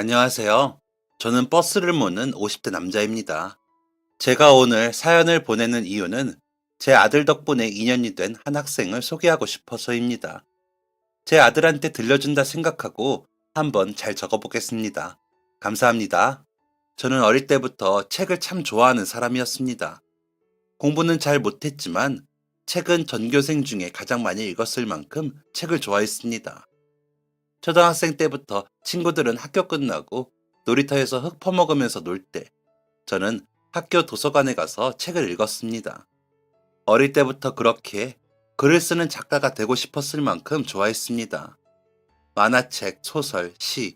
안녕하세요. 저는 버스를 모는 50대 남자입니다. 제가 오늘 사연을 보내는 이유는 제 아들 덕분에 인연이 된 한 학생을 소개하고 싶어서입니다. 제 아들한테 들려준다 생각하고 한번 잘 적어보겠습니다. 감사합니다. 저는 어릴 때부터 책을 참 좋아하는 사람이었습니다. 공부는 잘 못했지만 책은 전교생 중에 가장 많이 읽었을 만큼 책을 좋아했습니다. 초등학생 때부터 친구들은 학교 끝나고 놀이터에서 흙 퍼먹으면서 놀 때, 저는 학교 도서관에 가서 책을 읽었습니다. 어릴 때부터 그렇게 글을 쓰는 작가가 되고 싶었을 만큼 좋아했습니다. 만화책, 소설, 시,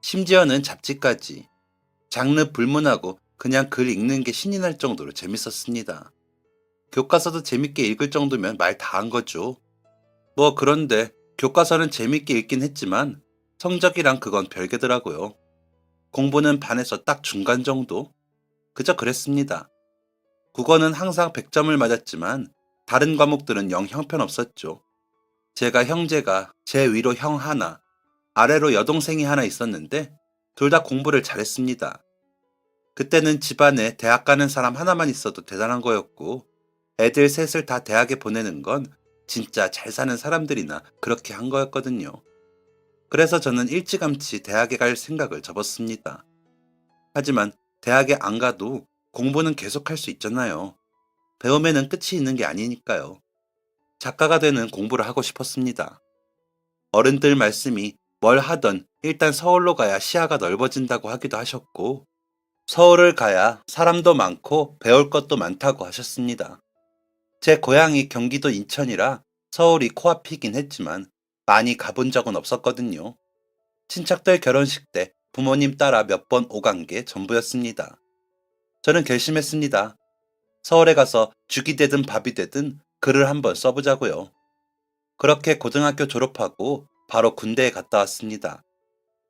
심지어는 잡지까지 장르 불문하고 그냥 글 읽는 게 신이 날 정도로 재밌었습니다. 교과서도 재밌게 읽을 정도면 말 다 한 거죠. 그런데 교과서는 재밌게 읽긴 했지만 성적이랑 그건 별개더라고요. 공부는 반에서 딱 중간 정도? 그저 그랬습니다. 국어는 항상 100점을 맞았지만 다른 과목들은 영 형편없었죠. 제가 형제가 제 위로 형 하나, 아래로 여동생이 하나 있었는데 둘 다 공부를 잘했습니다. 그때는 집안에 대학 가는 사람 하나만 있어도 대단한 거였고 애들 셋을 다 대학에 보내는 건 진짜 잘 사는 사람들이나 그렇게 한 거였거든요. 그래서 저는 일찌감치 대학에 갈 생각을 접었습니다. 하지만 대학에 안 가도 공부는 계속할 수 있잖아요. 배움에는 끝이 있는 게 아니니까요. 작가가 되는 공부를 하고 싶었습니다. 어른들 말씀이 뭘 하던 일단 서울로 가야 시야가 넓어진다고 하기도 하셨고, 서울을 가야 사람도 많고 배울 것도 많다고 하셨습니다. 제 고향이 경기도 인천이라 서울이 코앞이긴 했지만 많이 가본 적은 없었거든요. 친척들 결혼식 때 부모님 따라 몇 번 오간 게 전부였습니다. 저는 결심했습니다. 서울에 가서 죽이 되든 밥이 되든 글을 한번 써보자고요. 그렇게 고등학교 졸업하고 바로 군대에 갔다 왔습니다.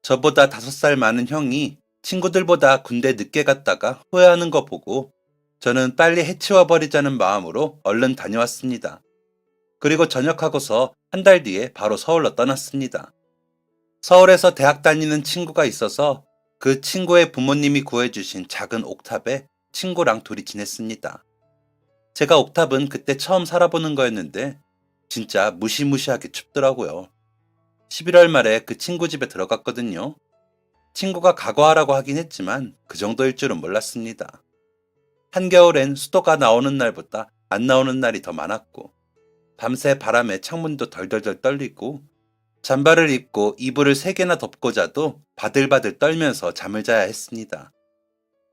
저보다 5살 많은 형이 친구들보다 군대 늦게 갔다가 후회하는 거 보고 저는 빨리 해치워버리자는 마음으로 얼른 다녀왔습니다. 그리고 전역하고서 한 달 뒤에 바로 서울로 떠났습니다. 서울에서 대학 다니는 친구가 있어서 그 친구의 부모님이 구해주신 작은 옥탑에 친구랑 둘이 지냈습니다. 제가 옥탑은 그때 처음 살아보는 거였는데 진짜 무시무시하게 춥더라고요. 11월 말에 그 친구 집에 들어갔거든요. 친구가 각오하라고 하긴 했지만 그 정도일 줄은 몰랐습니다. 한겨울엔 수도가 나오는 날보다 안 나오는 날이 더 많았고 밤새 바람에 창문도 덜덜덜 떨리고 잠바를 입고 이불을 3개나 덮고 자도 바들바들 떨면서 잠을 자야 했습니다.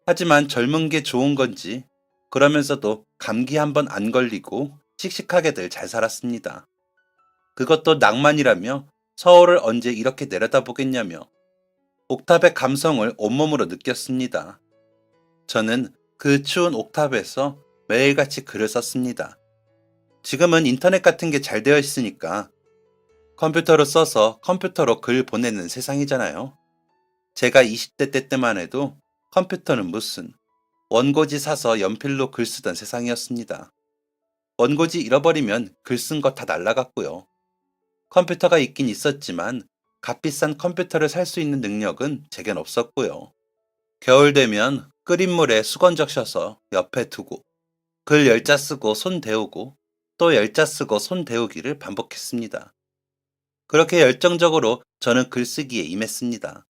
하지만 젊은 게 좋은 건지 그러면서도 감기 한 번 안 걸리고 씩씩하게들 잘 살았습니다. 그것도 낭만이라며 서울을 언제 이렇게 내려다보겠냐며 옥탑의 감성을 온몸으로 느꼈습니다. 저는 그 추운 옥탑에서 매일같이 글을 썼습니다. 지금은 인터넷 같은 게 잘 되어 있으니까 컴퓨터로 써서 컴퓨터로 글 보내는 세상이잖아요. 제가 20대 때만 해도 컴퓨터는 무슨 원고지 사서 연필로 글 쓰던 세상이었습니다. 원고지 잃어버리면 글 쓴 거 다 날라갔고요. 컴퓨터가 있긴 있었지만 값비싼 컴퓨터를 살 수 있는 능력은 제겐 없었고요. 겨울 되면 끓인 물에 수건 적셔서 옆에 두고 글 10자 쓰고 손 데우고 또 10자 쓰고 손 데우기를 반복했습니다. 그렇게 열정적으로 저는 글쓰기에 임했습니다.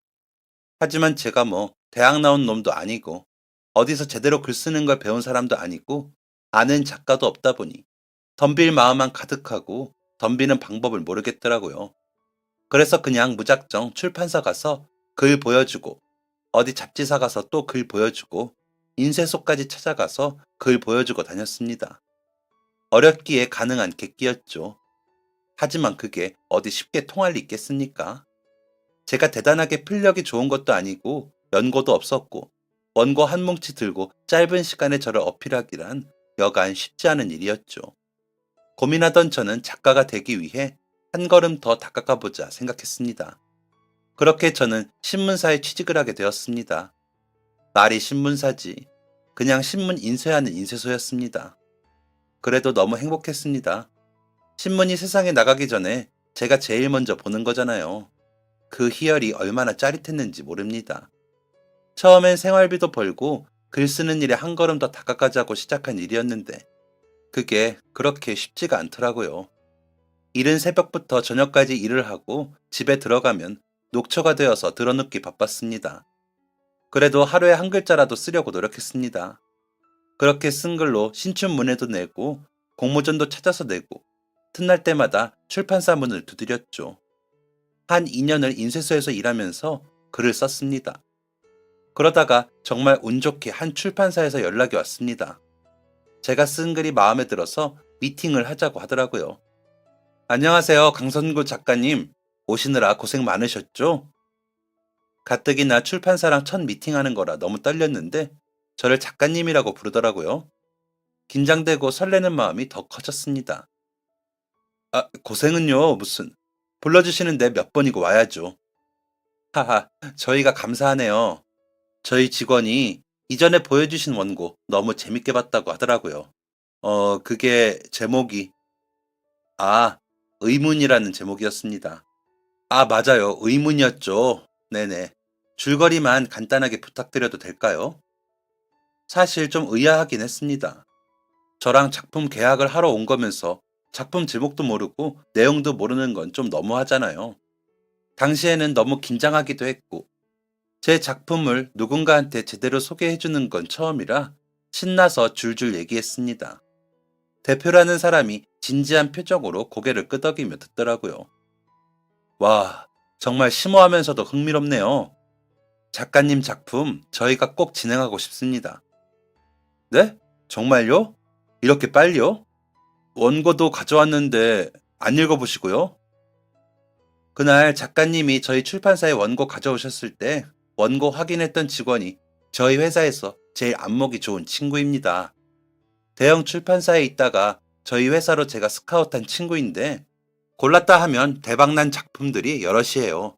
하지만 제가 대학 나온 놈도 아니고 어디서 제대로 글 쓰는 걸 배운 사람도 아니고 아는 작가도 없다 보니 덤빌 마음만 가득하고 덤비는 방법을 모르겠더라고요. 그래서 그냥 무작정 출판사 가서 글 보여주고 어디 잡지사 가서 또 글 보여주고 인쇄소까지 찾아가서 글 보여주고 다녔습니다. 어렵기에 가능한 객기였죠. 하지만 그게 어디 쉽게 통할 리 있겠습니까? 제가 대단하게 필력이 좋은 것도 아니고 연고도 없었고 원고 한 뭉치 들고 짧은 시간에 저를 어필하기란 여간 쉽지 않은 일이었죠. 고민하던 저는 작가가 되기 위해 한 걸음 더 다가가 보자 생각했습니다. 그렇게 저는 신문사에 취직을 하게 되었습니다. 말이 신문사지 그냥 신문 인쇄하는 인쇄소였습니다. 그래도 너무 행복했습니다. 신문이 세상에 나가기 전에 제가 제일 먼저 보는 거잖아요. 그 희열이 얼마나 짜릿했는지 모릅니다. 처음엔 생활비도 벌고 글 쓰는 일에 한 걸음 더 다가가자고 시작한 일이었는데 그게 그렇게 쉽지가 않더라고요. 이른 새벽부터 저녁까지 일을 하고 집에 들어가면 녹초가 되어서 드러눕기 바빴습니다. 그래도 하루에 한 글자라도 쓰려고 노력했습니다. 그렇게 쓴 글로 신춘문예도 내고 공모전도 찾아서 내고 틈날 때마다 출판사 문을 두드렸죠. 한 2년을 인쇄소에서 일하면서 글을 썼습니다. 그러다가 정말 운 좋게 한 출판사에서 연락이 왔습니다. 제가 쓴 글이 마음에 들어서 미팅을 하자고 하더라고요. 안녕하세요, 강선구 작가님. 오시느라 고생 많으셨죠? 가뜩이나 출판사랑 첫 미팅하는 거라 너무 떨렸는데 저를 작가님이라고 부르더라고요. 긴장되고 설레는 마음이 더 커졌습니다. 아, 고생은요, 무슨. 불러주시는데 몇 번이고 와야죠. 하하, 저희가 감사하네요. 저희 직원이 이전에 보여주신 원고 너무 재밌게 봤다고 하더라고요. 그게 제목이, 아, 의문이라는 제목이었습니다. 아, 맞아요. 의문이었죠. 네네. 줄거리만 간단하게 부탁드려도 될까요? 사실 좀 의아하긴 했습니다. 저랑 작품 계약을 하러 온 거면서 작품 제목도 모르고 내용도 모르는 건 좀 너무하잖아요. 당시에는 너무 긴장하기도 했고, 제 작품을 누군가한테 제대로 소개해주는 건 처음이라 신나서 줄줄 얘기했습니다. 대표라는 사람이 진지한 표정으로 고개를 끄덕이며 듣더라고요. 와, 정말 심오하면서도 흥미롭네요. 작가님 작품 저희가 꼭 진행하고 싶습니다. 네? 정말요? 이렇게 빨리요? 원고도 가져왔는데 안 읽어보시고요? 그날 작가님이 저희 출판사에 원고 가져오셨을 때 원고 확인했던 직원이 저희 회사에서 제일 안목이 좋은 친구입니다. 대형 출판사에 있다가 저희 회사로 제가 스카우트한 친구인데 골랐다 하면 대박난 작품들이 여럿이에요.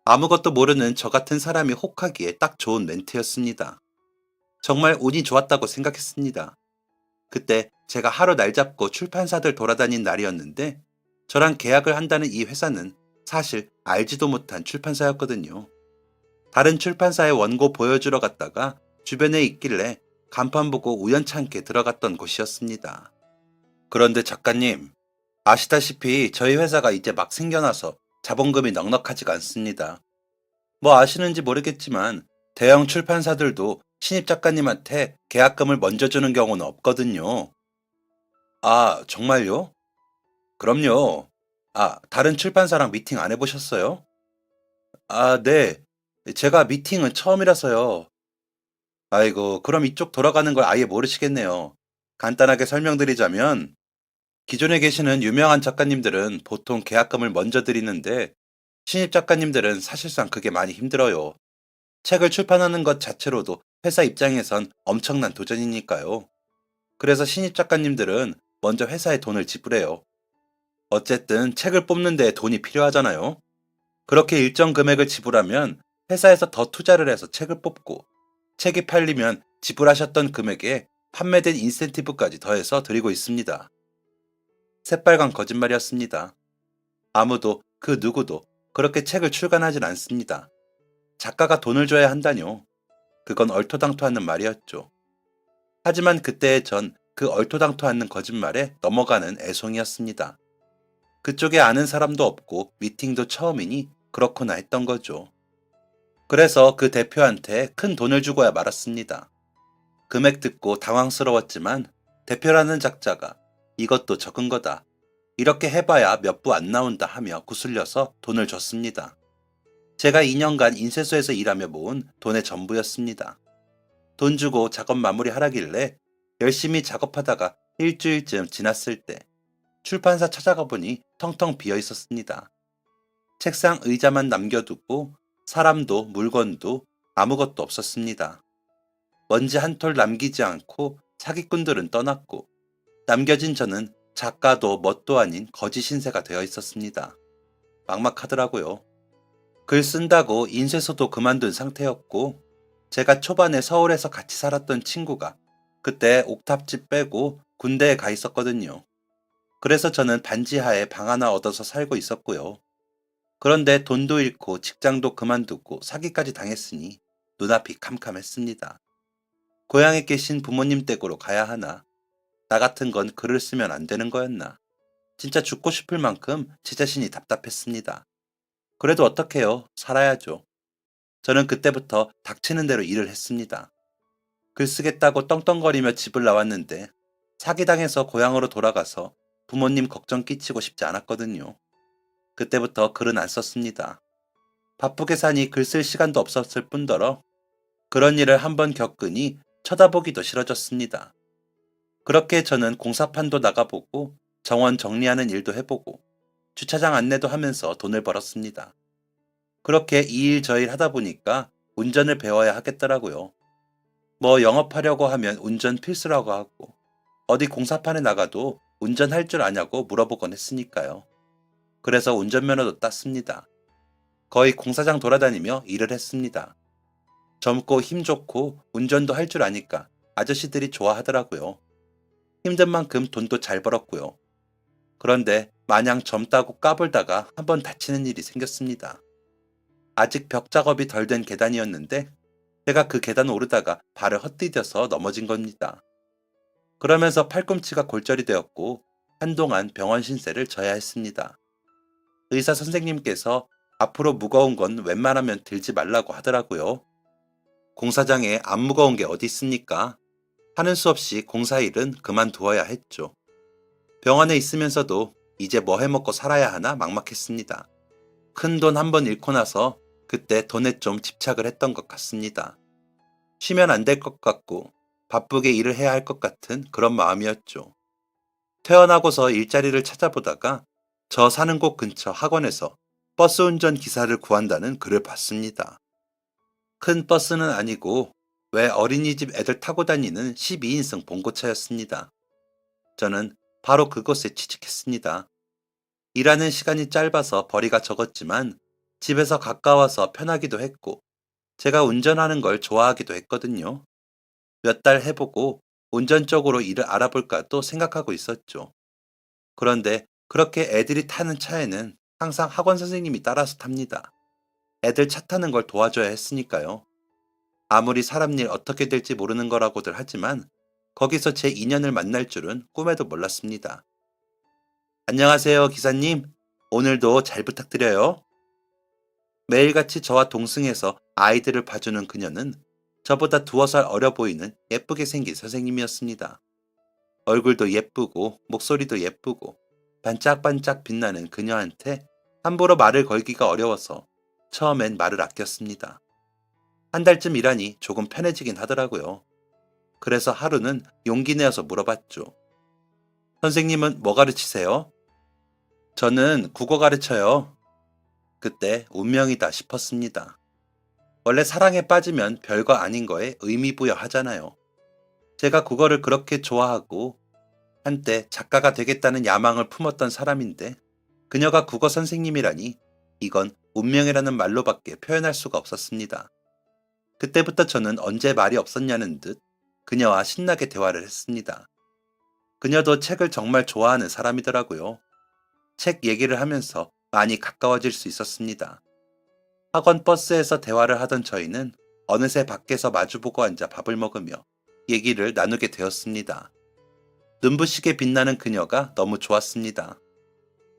아무것도 모르는 저 같은 사람이 혹하기에 딱 좋은 멘트였습니다. 정말 운이 좋았다고 생각했습니다. 그때 제가 하루 날 잡고 출판사들 돌아다닌 날이었는데 저랑 계약을 한다는 이 회사는 사실 알지도 못한 출판사였거든요. 다른 출판사의 원고 보여주러 갔다가 주변에 있길래 간판 보고 우연찮게 들어갔던 곳이었습니다. 그런데 작가님, 아시다시피 저희 회사가 이제 막 생겨나서 자본금이 넉넉하지가 않습니다. 뭐 아시는지 모르겠지만 대형 출판사들도 신입 작가님한테 계약금을 먼저 주는 경우는 없거든요. 아, 정말요? 그럼요. 아, 다른 출판사랑 미팅 안 해보셨어요? 아, 네. 제가 미팅은 처음이라서요. 아이고, 그럼 이쪽 돌아가는 걸 아예 모르시겠네요. 간단하게 설명드리자면, 기존에 계시는 유명한 작가님들은 보통 계약금을 먼저 드리는데, 신입 작가님들은 사실상 그게 많이 힘들어요. 책을 출판하는 것 자체로도 회사 입장에선 엄청난 도전이니까요. 그래서 신입 작가님들은 먼저 회사에 돈을 지불해요. 어쨌든 책을 뽑는 데 돈이 필요하잖아요. 그렇게 일정 금액을 지불하면 회사에서 더 투자를 해서 책을 뽑고 책이 팔리면 지불하셨던 금액에 판매된 인센티브까지 더해서 드리고 있습니다. 새빨간 거짓말이었습니다. 아무도 그 누구도 그렇게 책을 출간하진 않습니다. 작가가 돈을 줘야 한다뇨. 그건 얼토당토하는 말이었죠. 하지만 그때의 전 그 얼토당토 않는 거짓말에 넘어가는 애송이었습니다. 그쪽에 아는 사람도 없고 미팅도 처음이니 그렇구나 했던 거죠. 그래서 그 대표한테 큰 돈을 주고야 말았습니다. 금액 듣고 당황스러웠지만 대표라는 작자가 이것도 적은 거다. 이렇게 해봐야 몇 부 안 나온다 하며 구슬려서 돈을 줬습니다. 제가 2년간 인쇄소에서 일하며 모은 돈의 전부였습니다. 돈 주고 작업 마무리 하라길래 열심히 작업하다가 일주일쯤 지났을 때 출판사 찾아가 보니 텅텅 비어 있었습니다. 책상 의자만 남겨두고 사람도 물건도 아무것도 없었습니다. 먼지 한 톨 남기지 않고 사기꾼들은 떠났고 남겨진 저는 작가도 뭣도 아닌 거지 신세가 되어 있었습니다. 막막하더라고요. 글 쓴다고 인쇄소도 그만둔 상태였고 제가 초반에 서울에서 같이 살았던 친구가 그때 옥탑집 빼고 군대에 가 있었거든요. 그래서 저는 반지하에 방 하나 얻어서 살고 있었고요. 그런데 돈도 잃고 직장도 그만두고 사기까지 당했으니 눈앞이 캄캄했습니다. 고향에 계신 부모님 댁으로 가야 하나? 나 같은 건 글을 쓰면 안 되는 거였나? 진짜 죽고 싶을 만큼 제 자신이 답답했습니다. 그래도 어떡해요? 살아야죠. 저는 그때부터 닥치는 대로 일을 했습니다. 글 쓰겠다고 떵떵거리며 집을 나왔는데 사기당해서 고향으로 돌아가서 부모님 걱정 끼치고 싶지 않았거든요. 그때부터 글은 안 썼습니다. 바쁘게 사니 글 쓸 시간도 없었을 뿐더러 그런 일을 한번 겪으니 쳐다보기도 싫어졌습니다. 그렇게 저는 공사판도 나가보고 정원 정리하는 일도 해보고 주차장 안내도 하면서 돈을 벌었습니다. 그렇게 이 일 저 일 하다 보니까 운전을 배워야 하겠더라고요. 뭐 영업하려고 하면 운전 필수라고 하고 어디 공사판에 나가도 운전할 줄 아냐고 물어보곤 했으니까요. 그래서 운전면허도 땄습니다. 거의 공사장 돌아다니며 일을 했습니다. 젊고 힘 좋고 운전도 할 줄 아니까 아저씨들이 좋아하더라고요. 힘든 만큼 돈도 잘 벌었고요. 그런데 마냥 젊다고 까불다가 한번 다치는 일이 생겼습니다. 아직 벽 작업이 덜 된 계단이었는데 제가 그 계단 오르다가 발을 헛디뎌서 넘어진 겁니다. 그러면서 팔꿈치가 골절이 되었고 한동안 병원 신세를 져야 했습니다. 의사 선생님께서 앞으로 무거운 건 웬만하면 들지 말라고 하더라고요. 공사장에 안 무거운 게 어디 있습니까? 하는 수 없이 공사일은 그만두어야 했죠. 병원에 있으면서도 이제 뭐 해먹고 살아야 하나 막막했습니다. 큰 돈 한 번 잃고 나서 그때 돈에 좀 집착을 했던 것 같습니다. 쉬면 안 될 것 같고 바쁘게 일을 해야 할 것 같은 그런 마음이었죠. 퇴원하고서 일자리를 찾아보다가 저 사는 곳 근처 학원에서 버스 운전 기사를 구한다는 글을 봤습니다. 큰 버스는 아니고 왜 어린이집 애들 타고 다니는 12인승 봉고차였습니다. 저는 바로 그곳에 취직했습니다. 일하는 시간이 짧아서 벌이가 적었지만 집에서 가까워서 편하기도 했고 제가 운전하는 걸 좋아하기도 했거든요. 몇 달 해보고 운전 쪽으로 일을 알아볼까도 생각하고 있었죠. 그런데 그렇게 애들이 타는 차에는 항상 학원 선생님이 따라서 탑니다. 애들 차 타는 걸 도와줘야 했으니까요. 아무리 사람 일 어떻게 될지 모르는 거라고들 하지만 거기서 제 인연을 만날 줄은 꿈에도 몰랐습니다. 안녕하세요, 기사님. 오늘도 잘 부탁드려요. 매일같이 저와 동승해서 아이들을 봐주는 그녀는 저보다 2살 어려 보이는 예쁘게 생긴 선생님이었습니다. 얼굴도 예쁘고 목소리도 예쁘고 반짝반짝 빛나는 그녀한테 함부로 말을 걸기가 어려워서 처음엔 말을 아꼈습니다. 한 달쯤 일하니 조금 편해지긴 하더라고요. 그래서 하루는 용기 내어서 물어봤죠. 선생님은 뭐 가르치세요? 저는 국어 가르쳐요. 그때 운명이다 싶었습니다. 원래 사랑에 빠지면 별거 아닌 거에 의미 부여하잖아요. 제가 국어를 그렇게 좋아하고 한때 작가가 되겠다는 야망을 품었던 사람인데 그녀가 국어 선생님이라니 이건 운명이라는 말로밖에 표현할 수가 없었습니다. 그때부터 저는 언제 말이 없었냐는 듯 그녀와 신나게 대화를 했습니다. 그녀도 책을 정말 좋아하는 사람이더라고요. 책 얘기를 하면서 많이 가까워질 수 있었습니다. 학원 버스에서 대화를 하던 저희는 어느새 밖에서 마주보고 앉아 밥을 먹으며 얘기를 나누게 되었습니다. 눈부시게 빛나는 그녀가 너무 좋았습니다.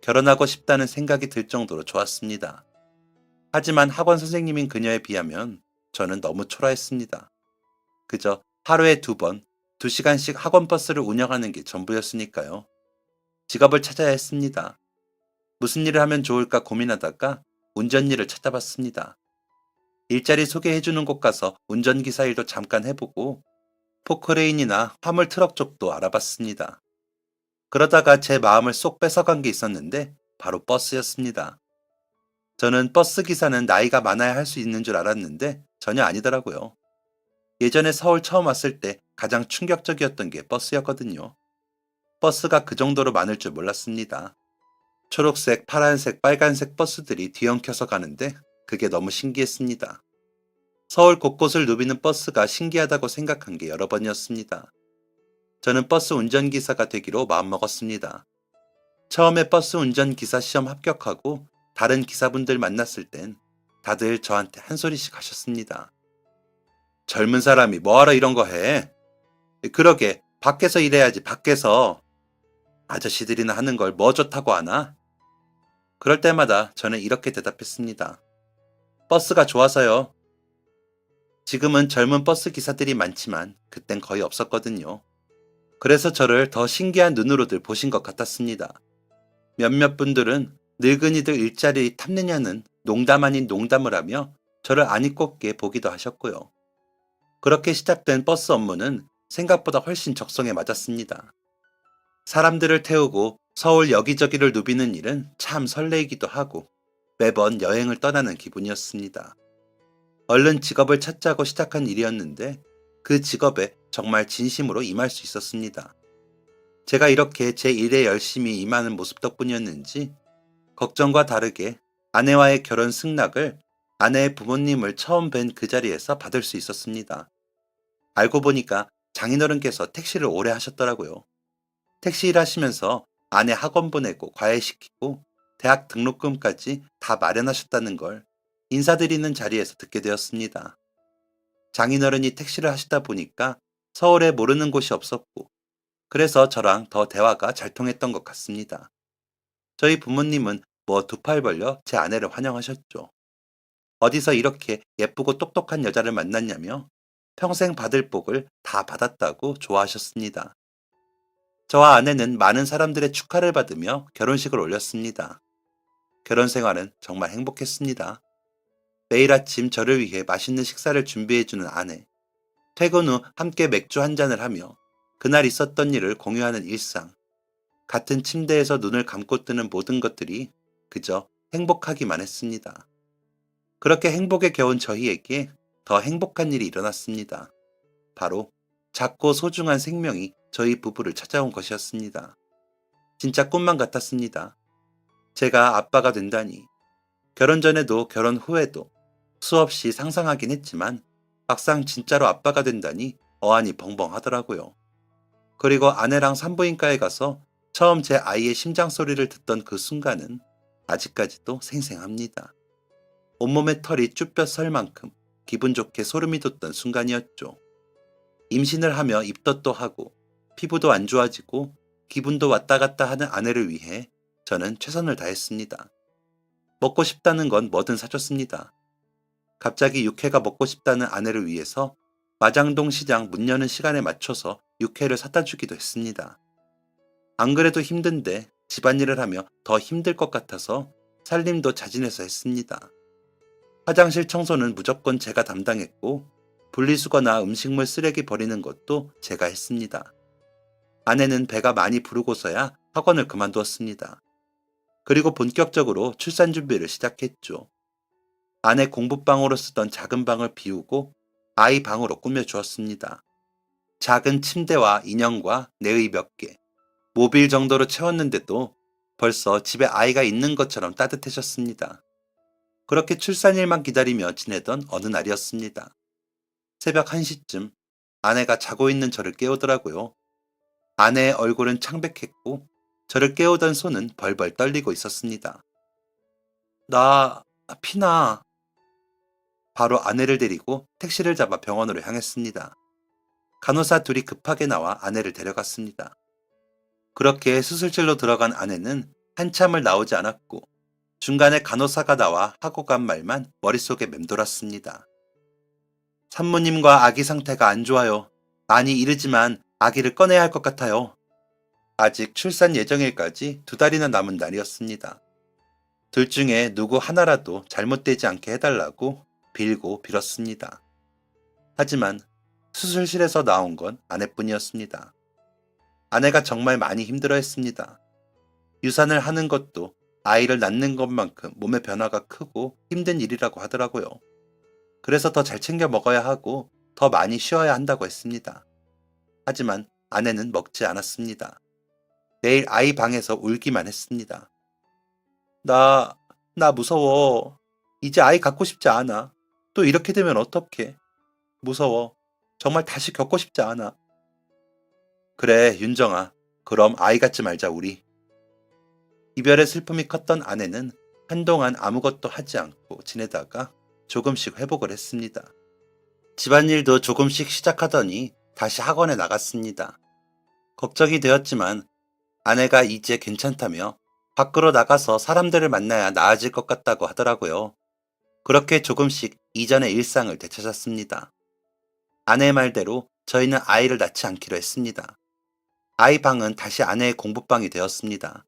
결혼하고 싶다는 생각이 들 정도로 좋았습니다. 하지만 학원 선생님인 그녀에 비하면 저는 너무 초라했습니다. 그저 하루에 2번, 2시간씩 학원 버스를 운영하는 게 전부였으니까요. 직업을 찾아야 했습니다. 무슨 일을 하면 좋을까 고민하다가 운전일을 찾아봤습니다. 일자리 소개해주는 곳 가서 운전기사 일도 잠깐 해보고 포크레인이나 화물 트럭 쪽도 알아봤습니다. 그러다가 제 마음을 쏙 뺏어간 게 있었는데 바로 버스였습니다. 저는 버스 기사는 나이가 많아야 할 수 있는 줄 알았는데 전혀 아니더라고요. 예전에 서울 처음 왔을 때 가장 충격적이었던 게 버스였거든요. 버스가 그 정도로 많을 줄 몰랐습니다. 초록색, 파란색, 빨간색 버스들이 뒤엉켜서 가는데 그게 너무 신기했습니다. 서울 곳곳을 누비는 버스가 신기하다고 생각한 게 여러 번이었습니다. 저는 버스 운전기사가 되기로 마음먹었습니다. 처음에 버스 운전기사 시험 합격하고 다른 기사분들 만났을 땐 다들 저한테 한 소리씩 하셨습니다. 젊은 사람이 뭐하러 이런 거 해? 그러게 밖에서 일해야지 밖에서. 아저씨들이나 하는 걸 뭐 좋다고 하나? 그럴 때마다 저는 이렇게 대답했습니다. 버스가 좋아서요. 지금은 젊은 버스 기사들이 많지만 그땐 거의 없었거든요. 그래서 저를 더 신기한 눈으로들 보신 것 같았습니다. 몇몇 분들은 늙은이들 일자리 탐내냐는 농담 아닌 농담을 하며 저를 아니 꼽게 보기도 하셨고요. 그렇게 시작된 버스 업무는 생각보다 훨씬 적성에 맞았습니다. 사람들을 태우고 서울 여기저기를 누비는 일은 참 설레이기도 하고 매번 여행을 떠나는 기분이었습니다. 얼른 직업을 찾자고 시작한 일이었는데 그 직업에 정말 진심으로 임할 수 있었습니다. 제가 이렇게 제 일에 열심히 임하는 모습 덕분이었는지 걱정과 다르게 아내와의 결혼 승낙을 아내의 부모님을 처음 뵌 그 자리에서 받을 수 있었습니다. 알고 보니까 장인어른께서 택시를 오래 하셨더라고요. 택시 일하시면서 아내 학원 보내고 과외시키고 대학 등록금까지 다 마련하셨다는 걸 인사드리는 자리에서 듣게 되었습니다. 장인어른이 택시를 하시다 보니까 서울에 모르는 곳이 없었고 그래서 저랑 더 대화가 잘 통했던 것 같습니다. 저희 부모님은 뭐 두 팔 벌려 제 아내를 환영하셨죠. 어디서 이렇게 예쁘고 똑똑한 여자를 만났냐며 평생 받을 복을 다 받았다고 좋아하셨습니다. 저와 아내는 많은 사람들의 축하를 받으며 결혼식을 올렸습니다. 결혼 생활은 정말 행복했습니다. 매일 아침 저를 위해 맛있는 식사를 준비해주는 아내, 퇴근 후 함께 맥주 한 잔을 하며 그날 있었던 일을 공유하는 일상, 같은 침대에서 눈을 감고 뜨는 모든 것들이 그저 행복하기만 했습니다. 그렇게 행복에 겨운 저희에게 더 행복한 일이 일어났습니다. 바로 작고 소중한 생명이 저희 부부를 찾아온 것이었습니다. 진짜 꿈만 같았습니다. 제가 아빠가 된다니. 결혼 전에도 결혼 후에도 수없이 상상하긴 했지만 막상 진짜로 아빠가 된다니 어안이 벙벙하더라고요. 그리고 아내랑 산부인과에 가서 처음 제 아이의 심장 소리를 듣던 그 순간은 아직까지도 생생합니다. 온몸에 털이 쭈뼛 설 만큼 기분 좋게 소름이 돋던 순간이었죠. 임신을 하며 입덧도 하고 피부도 안 좋아지고 기분도 왔다 갔다 하는 아내를 위해 저는 최선을 다했습니다. 먹고 싶다는 건 뭐든 사줬습니다. 갑자기 육회가 먹고 싶다는 아내를 위해서 마장동 시장 문 여는 시간에 맞춰서 육회를 사다 주기도 했습니다. 안 그래도 힘든데 집안일을 하며 더 힘들 것 같아서 살림도 자진해서 했습니다. 화장실 청소는 무조건 제가 담당했고 분리수거나 음식물 쓰레기 버리는 것도 제가 했습니다. 아내는 배가 많이 부르고서야 학원을 그만두었습니다. 그리고 본격적으로 출산 준비를 시작했죠. 아내 공부방으로 쓰던 작은 방을 비우고 아이 방으로 꾸며주었습니다. 작은 침대와 인형과 내의 몇 개, 모빌 정도로 채웠는데도 벌써 집에 아이가 있는 것처럼 따뜻해졌습니다. 그렇게 출산일만 기다리며 지내던 어느 날이었습니다. 새벽 1시쯤 아내가 자고 있는 저를 깨우더라고요. 아내의 얼굴은 창백했고 저를 깨우던 손은 벌벌 떨리고 있었습니다. 나 피나. 바로 아내를 데리고 택시를 잡아 병원으로 향했습니다. 간호사 둘이 급하게 나와 아내를 데려갔습니다. 그렇게 수술실로 들어간 아내는 한참을 나오지 않았고 중간에 간호사가 나와 하고 간 말만 머릿속에 맴돌았습니다. 산모님과 아기 상태가 안 좋아요. 많이 이르지만 아기를 꺼내야 할 것 같아요. 아직 출산 예정일까지 2달이나 남은 날이었습니다. 둘 중에 누구 하나라도 잘못되지 않게 해달라고 빌고 빌었습니다. 하지만 수술실에서 나온 건 아내뿐이었습니다. 아내가 정말 많이 힘들어했습니다. 유산을 하는 것도 아이를 낳는 것만큼 몸의 변화가 크고 힘든 일이라고 하더라고요. 그래서 더 잘 챙겨 먹어야 하고 더 많이 쉬어야 한다고 했습니다. 하지만 아내는 먹지 않았습니다. 매일 아이 방에서 울기만 했습니다. 나 무서워. 이제 아이 갖고 싶지 않아. 또 이렇게 되면 어떡해. 무서워. 정말 다시 겪고 싶지 않아. 그래, 윤정아. 그럼 아이 갖지 말자, 우리. 이별의 슬픔이 컸던 아내는 한동안 아무것도 하지 않고 지내다가 조금씩 회복을 했습니다. 집안일도 조금씩 시작하더니 다시 학원에 나갔습니다. 걱정이 되었지만 아내가 이제 괜찮다며 밖으로 나가서 사람들을 만나야 나아질 것 같다고 하더라고요. 그렇게 조금씩 이전의 일상을 되찾았습니다. 아내 말대로 저희는 아이를 낳지 않기로 했습니다. 아이 방은 다시 아내의 공부방이 되었습니다.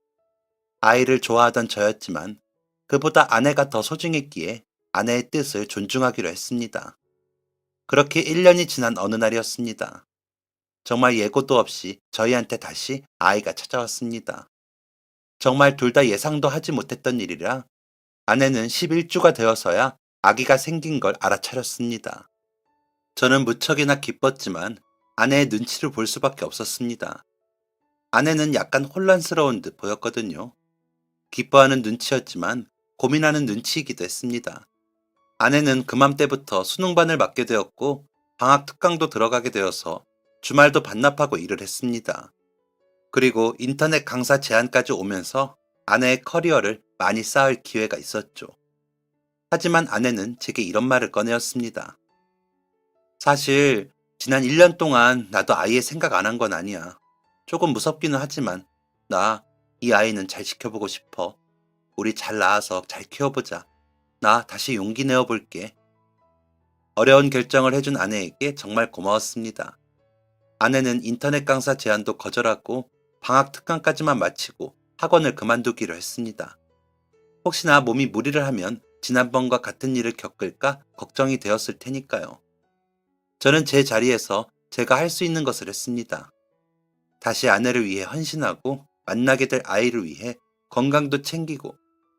아이를 좋아하던 저였지만 그보다 아내가 더 소중했기에 아내의 뜻을 존중하기로 했습니다. 그렇게 1년이 지난 어느 날이었습니다. 정말 예고도 없이 저희한테 다시 아이가 찾아왔습니다. 정말 둘 다 예상도 하지 못했던 일이라 아내는 11주가 되어서야 아기가 생긴 걸 알아차렸습니다. 저는 무척이나 기뻤지만 아내의 눈치를 볼 수밖에 없었습니다. 아내는 약간 혼란스러운 듯 보였거든요. 기뻐하는 눈치였지만 고민하는 눈치이기도 했습니다. 아내는 그맘때부터 수능반을 맡게 되었고 방학 특강도 들어가게 되어서 주말도 반납하고 일을 했습니다. 그리고 인터넷 강사 제안까지 오면서 아내의 커리어를 많이 쌓을 기회가 있었죠. 하지만 아내는 제게 이런 말을 꺼내었습니다. 사실 지난 1년 동안 나도 아이의 생각 안 한 건 아니야. 조금 무섭기는 하지만 나 이 아이는 잘 지켜보고 싶어. 우리 잘 낳아서 잘 키워보자. 나 다시 용기 내어볼게. 어려운 결정을 해준 아내에게 정말 고마웠습니다. 아내는 인터넷 강사 제안도 거절하고 방학 특강까지만 마치고 학원을 그만두기로 했습니다. 혹시나 몸이 무리를 하면 지난번과 같은 일을 겪을까 걱정이 되었을 테니까요. 저는 제 자리에서 제가 할 수 있는 것을 했습니다. 다시 아내를 위해 헌신하고 만나게 될 아이를 위해 건강도 챙기고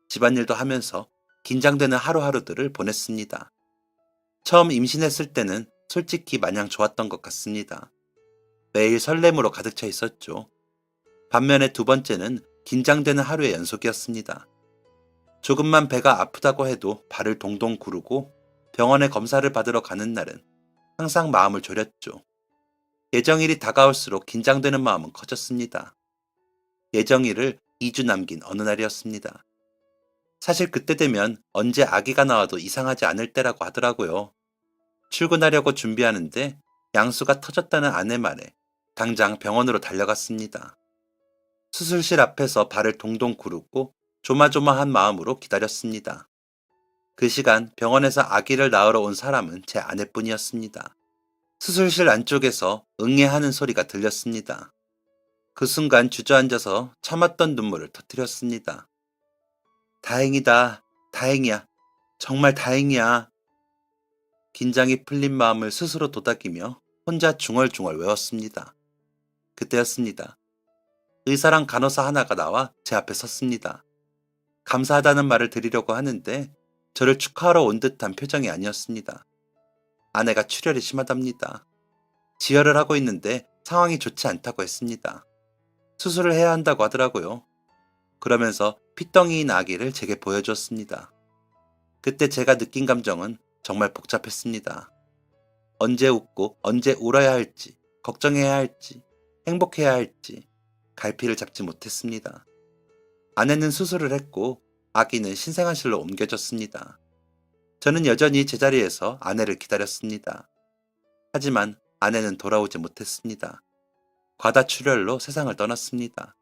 집안일도 하면서 긴장되는 하루하루들을 보냈습니다. 처음 임신했을 때는 솔직히 마냥 좋았던 것 같습니다. 매일 설렘으로 가득 차 있었죠. 반면에 두 번째는 긴장되는 하루의 연속이었습니다. 조금만 배가 아프다고 해도 발을 동동 구르고 병원에 검사를 받으러 가는 날은 항상 마음을 졸였죠. 예정일이 다가올수록 긴장되는 마음은 커졌습니다. 예정일을 2주 남긴 어느 날이었습니다. 사실 그때 되면 언제 아기가 나와도 이상하지 않을 때라고 하더라고요. 출근하려고 준비하는데 양수가 터졌다는 아내 말에 당장 병원으로 달려갔습니다. 수술실 앞에서 발을 동동 구르고 조마조마한 마음으로 기다렸습니다. 그 시간 병원에서 아기를 낳으러 온 사람은 제 아내뿐이었습니다. 수술실 안쪽에서 응애하는 소리가 들렸습니다. 그 순간 주저앉아서 참았던 눈물을 터뜨렸습니다. 다행이다. 다행이야. 정말 다행이야. 긴장이 풀린 마음을 스스로 도닥이며 혼자 중얼중얼 외웠습니다. 그때였습니다. 의사랑 간호사 하나가 나와 제 앞에 섰습니다. 감사하다는 말을 드리려고 하는데 저를 축하하러 온 듯한 표정이 아니었습니다. 아내가 출혈이 심하답니다. 지혈을 하고 있는데 상황이 좋지 않다고 했습니다. 수술을 해야 한다고 하더라고요. 그러면서 피덩이인 아기를 제게 보여주었습니다. 그때 제가 느낀 감정은 정말 복잡했습니다. 언제 웃고 언제 울어야 할지, 걱정해야 할지, 행복해야 할지 갈피를 잡지 못했습니다. 아내는 수술을 했고 아기는 신생아실로 옮겨졌습니다. 저는 여전히 제자리에서 아내를 기다렸습니다. 하지만 아내는 돌아오지 못했습니다. 과다출혈로 세상을 떠났습니다.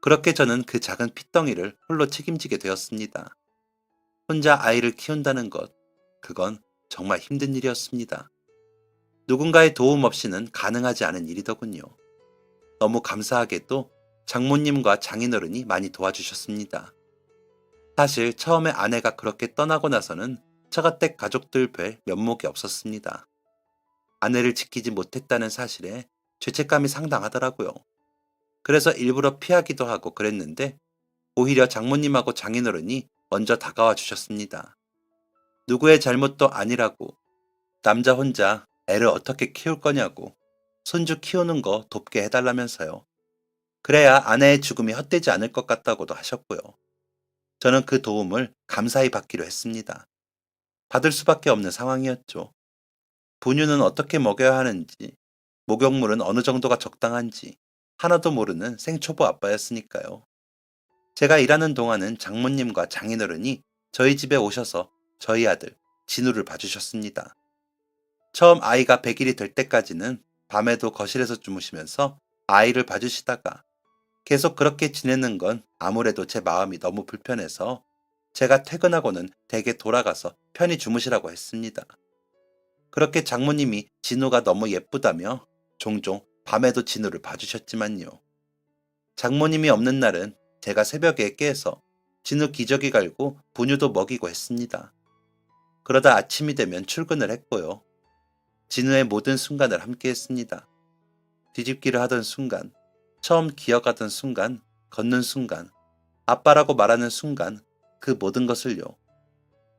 그렇게 저는 그 작은 핏덩이를 홀로 책임지게 되었습니다. 혼자 아이를 키운다는 것, 그건 정말 힘든 일이었습니다. 누군가의 도움 없이는 가능하지 않은 일이더군요. 너무 감사하게도 장모님과 장인어른이 많이 도와주셨습니다. 사실 처음에 아내가 그렇게 떠나고 나서는 처가댁 가족들 뵐 면목이 없었습니다. 아내를 지키지 못했다는 사실에 죄책감이 상당하더라고요. 그래서 일부러 피하기도 하고 그랬는데 오히려 장모님하고 장인어른이 먼저 다가와 주셨습니다. 누구의 잘못도 아니라고, 남자 혼자 애를 어떻게 키울 거냐고, 손주 키우는 거 돕게 해달라면서요. 그래야 아내의 죽음이 헛되지 않을 것 같다고도 하셨고요. 저는 그 도움을 감사히 받기로 했습니다. 받을 수밖에 없는 상황이었죠. 분유는 어떻게 먹여야 하는지, 목욕물은 어느 정도가 적당한지 하나도 모르는 생초보 아빠였으니까요. 제가 일하는 동안은 장모님과 장인어른이 저희 집에 오셔서 저희 아들, 진우를 봐주셨습니다. 처음 아이가 100일이 될 때까지는 밤에도 거실에서 주무시면서 아이를 봐주시다가 계속 그렇게 지내는 건 아무래도 제 마음이 너무 불편해서 제가 퇴근하고는 댁에 돌아가서 편히 주무시라고 했습니다. 그렇게 장모님이 진우가 너무 예쁘다며 종종 밤에도 진우를 봐주셨지만요. 장모님이 없는 날은 제가 새벽에 깨서 진우 기저귀 갈고 분유도 먹이고 했습니다. 그러다 아침이 되면 출근을 했고요. 진우의 모든 순간을 함께 했습니다. 뒤집기를 하던 순간, 처음 기어가던 순간, 걷는 순간, 아빠라고 말하는 순간, 그 모든 것을요.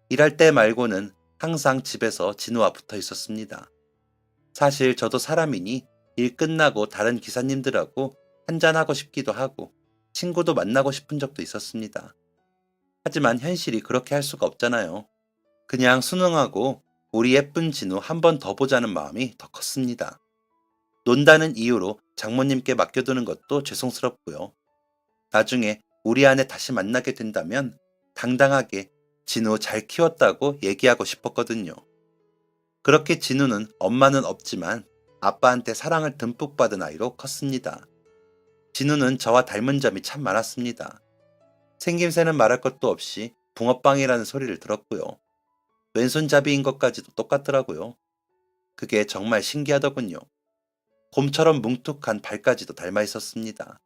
일할 때 말고는 항상 집에서 진우와 붙어 있었습니다. 사실 저도 사람이니 일 끝나고 다른 기사님들하고 한잔하고 싶기도 하고 친구도 만나고 싶은 적도 있었습니다. 하지만 현실이 그렇게 할 수가 없잖아요. 그냥 순응하고 우리 예쁜 진우 한 번 더 보자는 마음이 더 컸습니다. 논다는 이유로 장모님께 맡겨두는 것도 죄송스럽고요. 나중에 우리 아내 다시 만나게 된다면 당당하게 진우 잘 키웠다고 얘기하고 싶었거든요. 그렇게 진우는 엄마는 없지만 아빠한테 사랑을 듬뿍 받은 아이로 컸습니다. 진우는 저와 닮은 점이 참 많았습니다. 생김새는 말할 것도 없이 붕어빵이라는 소리를 들었고요. 왼손잡이인 것까지도 똑같더라고요. 그게 정말 신기하더군요. 곰처럼 뭉툭한 발까지도 닮아 있었습니다.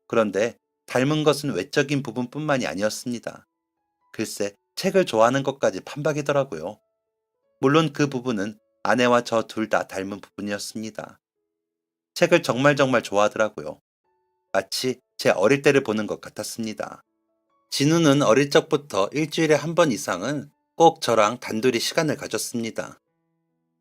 그런데 닮은 것은 외적인 부분뿐만이 아니었습니다. 글쎄, 책을 좋아하는 것까지 판박이더라고요. 물론 그 부분은 아내와 저 둘 다 닮은 부분이었습니다. 책을 정말 좋아하더라고요. 마치 제 어릴 때를 보는 것 같았습니다. 진우는 어릴 적부터 일주일에 한 번 이상은 꼭 저랑 단둘이 시간을 가졌습니다.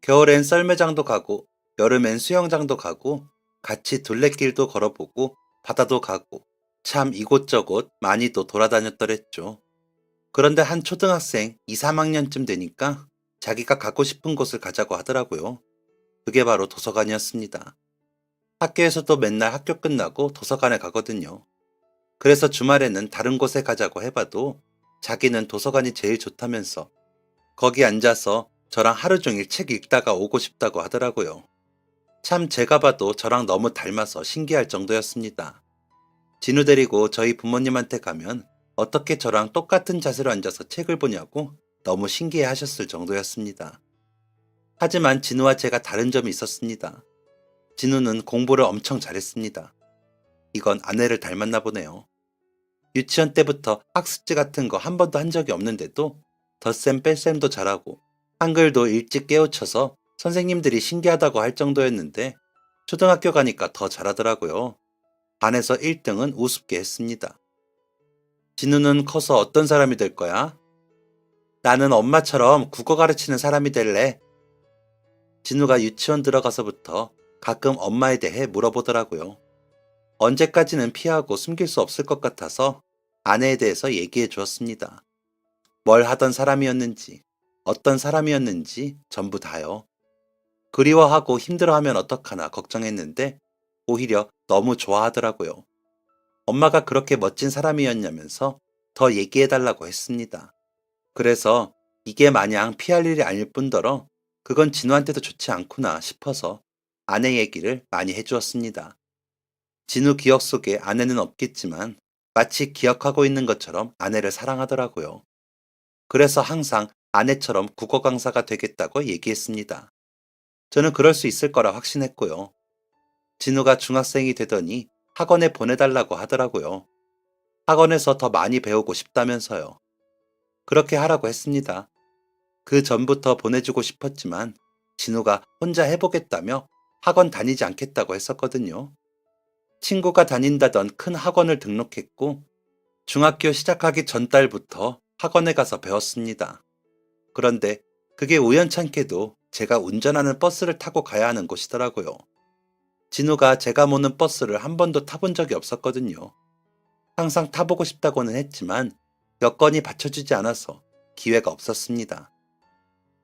겨울엔 썰매장도 가고 여름엔 수영장도 가고 같이 둘레길도 걸어보고 바다도 가고 참 이곳저곳 많이도 돌아다녔더랬죠. 그런데 한 초등학생 2, 3학년쯤 되니까 자기가 가고 싶은 곳을 가자고 하더라고요. 그게 바로 도서관이었습니다. 학교에서도 맨날 학교 끝나고 도서관에 가거든요. 그래서 주말에는 다른 곳에 가자고 해봐도 자기는 도서관이 제일 좋다면서 거기 앉아서 저랑 하루 종일 책 읽다가 오고 싶다고 하더라고요. 참 제가 봐도 저랑 너무 닮아서 신기할 정도였습니다. 진우 데리고 저희 부모님한테 가면 어떻게 저랑 똑같은 자세로 앉아서 책을 보냐고 너무 신기해 하셨을 정도였습니다. 하지만 진우와 제가 다른 점이 있었습니다. 진우는 공부를 엄청 잘했습니다. 이건 아내를 닮았나 보네요. 유치원 때부터 학습지 같은 거 한 번도 한 적이 없는데도 덧셈 뺄셈도 잘하고 한글도 일찍 깨우쳐서 선생님들이 신기하다고 할 정도였는데 초등학교 가니까 더 잘하더라고요. 반에서 1등은 우습게 했습니다. 진우는 커서 어떤 사람이 될 거야? 나는 엄마처럼 국어 가르치는 사람이 될래. 진우가 유치원 들어가서부터 가끔 엄마에 대해 물어보더라고요. 언제까지는 피하고 숨길 수 없을 것 같아서 아내에 대해서 얘기해 주었습니다. 뭘 하던 사람이었는지, 어떤 사람이었는지 전부 다요. 그리워하고 힘들어하면 어떡하나 걱정했는데 오히려 너무 좋아하더라고요. 엄마가 그렇게 멋진 사람이었냐면서 더 얘기해달라고 했습니다. 그래서 이게 마냥 피할 일이 아닐 뿐더러 그건 진우한테도 좋지 않구나 싶어서 아내 얘기를 많이 해주었습니다. 진우 기억 속에 아내는 없겠지만 마치 기억하고 있는 것처럼 아내를 사랑하더라고요. 그래서 항상 아내처럼 국어 강사가 되겠다고 얘기했습니다. 저는 그럴 수 있을 거라 확신했고요. 진우가 중학생이 되더니 학원에 보내달라고 하더라고요. 학원에서 더 많이 배우고 싶다면서요. 그렇게 하라고 했습니다. 그 전부터 보내주고 싶었지만 진우가 혼자 해보겠다며 학원 다니지 않겠다고 했었거든요. 친구가 다닌다던 큰 학원을 등록했고 중학교 시작하기 전달부터 학원에 가서 배웠습니다. 그런데 그게 우연찮게도 제가 운전하는 버스를 타고 가야 하는 곳이더라고요. 진우가 제가 모는 버스를 한 번도 타본 적이 없었거든요. 항상 타보고 싶다고는 했지만 여건이 받쳐주지 않아서 기회가 없었습니다.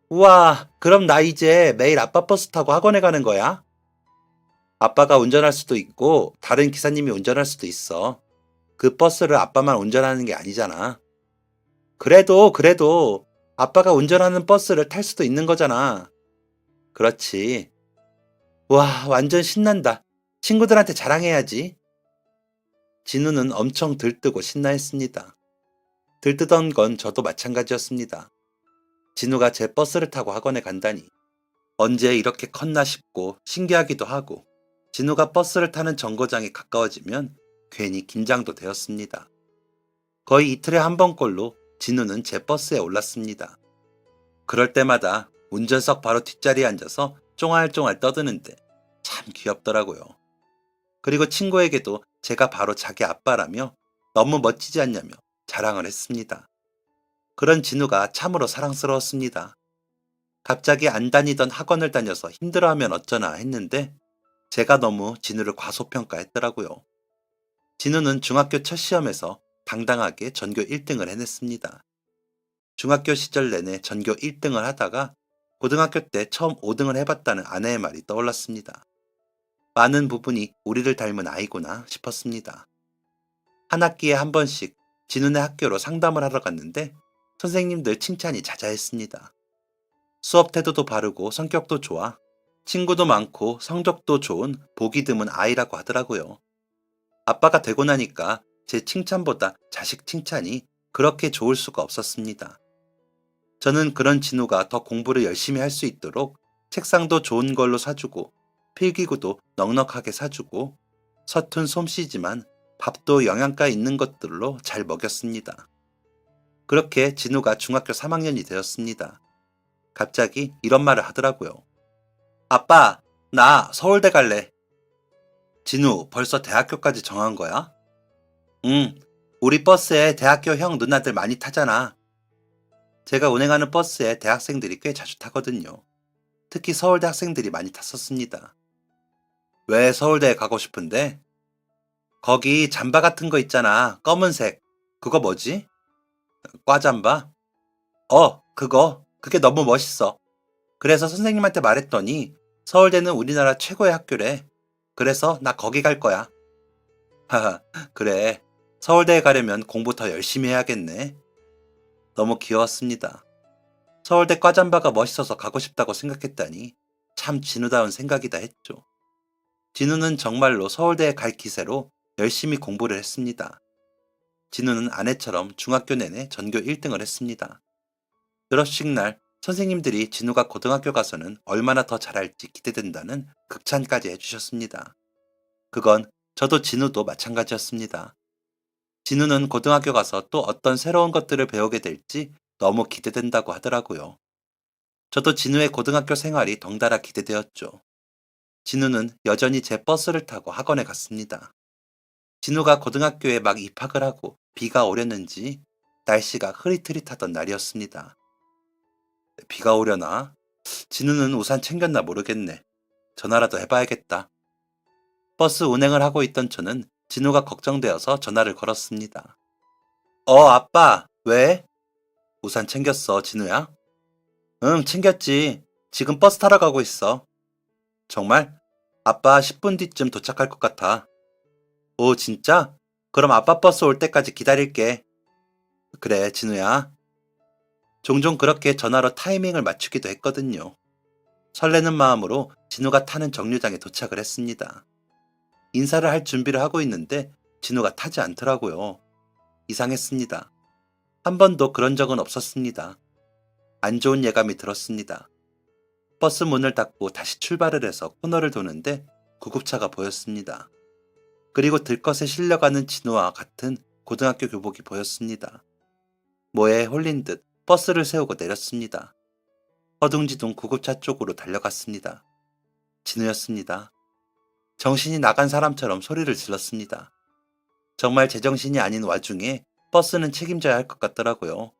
우와, 그럼 나 이제 매일 아빠 버스 타고 학원에 가는 거야? 아빠가 운전할 수도 있고 다른 기사님이 운전할 수도 있어. 그 버스를 아빠만 운전하는 게 아니잖아. 그래도 아빠가 운전하는 버스를 탈 수도 있는 거잖아. 그렇지. 와, 완전 신난다. 친구들한테 자랑해야지. 진우는 엄청 들뜨고 신나했습니다. 들뜨던 건 저도 마찬가지였습니다. 진우가 제 버스를 타고 학원에 간다니 언제 이렇게 컸나 싶고 신기하기도 하고 진우가 버스를 타는 정거장이 가까워지면 괜히 긴장도 되었습니다. 거의 이틀에 한 번꼴로 진우는 제 버스에 올랐습니다. 그럴 때마다 운전석 바로 뒷자리에 앉아서 쫑알쫑알 떠드는데 참 귀엽더라고요. 그리고 친구에게도 제가 바로 자기 아빠라며 너무 멋지지 않냐며 자랑을 했습니다. 그런 진우가 참으로 사랑스러웠습니다. 갑자기 안 다니던 학원을 다녀서 힘들어하면 어쩌나 했는데 제가 너무 진우를 과소평가했더라고요. 진우는 중학교 첫 시험에서 당당하게 전교 1등을 해냈습니다. 중학교 시절 내내 전교 1등을 하다가 고등학교 때 처음 5등을 해봤다는 아내의 말이 떠올랐습니다. 많은 부분이 우리를 닮은 아이구나 싶었습니다. 한 학기에 한 번씩 진우네 학교로 상담을 하러 갔는데 선생님들 칭찬이 자자했습니다. 수업 태도도 바르고 성격도 좋아, 친구도 많고 성적도 좋은 보기 드문 아이라고 하더라고요. 아빠가 되고 나니까 제 칭찬보다 자식 칭찬이 그렇게 좋을 수가 없었습니다. 저는 그런 진우가 더 공부를 열심히 할 수 있도록 책상도 좋은 걸로 사주고 필기구도 넉넉하게 사주고 서툰 솜씨지만 밥도 영양가 있는 것들로 잘 먹였습니다. 그렇게 진우가 중학교 3학년이 되었습니다. 갑자기 이런 말을 하더라고요. 아빠, 나 서울대 갈래. 진우, 벌써 대학교까지 정한 거야? 응, 우리 버스에 대학교 형 누나들 많이 타잖아. 제가 운행하는 버스에 대학생들이 꽤 자주 타거든요. 특히 서울대 학생들이 많이 탔었습니다. 왜 서울대에 가고 싶은데? 거기 잠바 같은 거 있잖아. 검은색. 그거 뭐지? 과잠바? 그거. 그게 너무 멋있어. 그래서 선생님한테 말했더니 서울대는 우리나라 최고의 학교래. 그래서 나 거기 갈 거야. 하하, 그래. 서울대에 가려면 공부 더 열심히 해야겠네. 너무 귀여웠습니다. 서울대 과잠바가 멋있어서 가고 싶다고 생각했다니 참 진우다운 생각이다 했죠. 진우는 정말로 서울대에 갈 기세로 열심히 공부를 했습니다. 진우는 아내처럼 중학교 내내 전교 1등을 했습니다. 졸업식 날 선생님들이 진우가 고등학교 가서는 얼마나 더 잘할지 기대된다는 극찬까지 해주셨습니다. 그건 저도 진우도 마찬가지였습니다. 진우는 고등학교 가서 또 어떤 새로운 것들을 배우게 될지 너무 기대된다고 하더라고요. 저도 진우의 고등학교 생활이 덩달아 기대되었죠. 진우는 여전히 제 버스를 타고 학원에 갔습니다. 진우가 고등학교에 막 입학을 하고 비가 오렸는지 날씨가 흐릿흐릿하던 날이었습니다. 비가 오려나? 진우는 우산 챙겼나 모르겠네. 전화라도 해봐야겠다. 버스 운행을 하고 있던 저는 진우가 걱정되어서 전화를 걸었습니다. 아빠, 왜? 우산 챙겼어, 진우야? 응, 챙겼지. 지금 버스 타러 가고 있어. 정말? 아빠 10분 뒤쯤 도착할 것 같아. 오, 진짜? 그럼 아빠 버스 올 때까지 기다릴게. 그래, 진우야. 종종 그렇게 전화로 타이밍을 맞추기도 했거든요. 설레는 마음으로 진우가 타는 정류장에 도착을 했습니다. 인사를 할 준비를 하고 있는데 진우가 타지 않더라고요. 이상했습니다. 한 번도 그런 적은 없었습니다. 안 좋은 예감이 들었습니다. 버스 문을 닫고 다시 출발을 해서 코너를 도는데 구급차가 보였습니다. 그리고 들것에 실려가는 진우와 같은 고등학교 교복이 보였습니다. 뭐에 홀린 듯 버스를 세우고 내렸습니다. 허둥지둥 구급차 쪽으로 달려갔습니다. 진우였습니다. 정신이 나간 사람처럼 소리를 질렀습니다. 정말 제정신이 아닌 와중에 버스는 책임져야 할 것 같더라고요.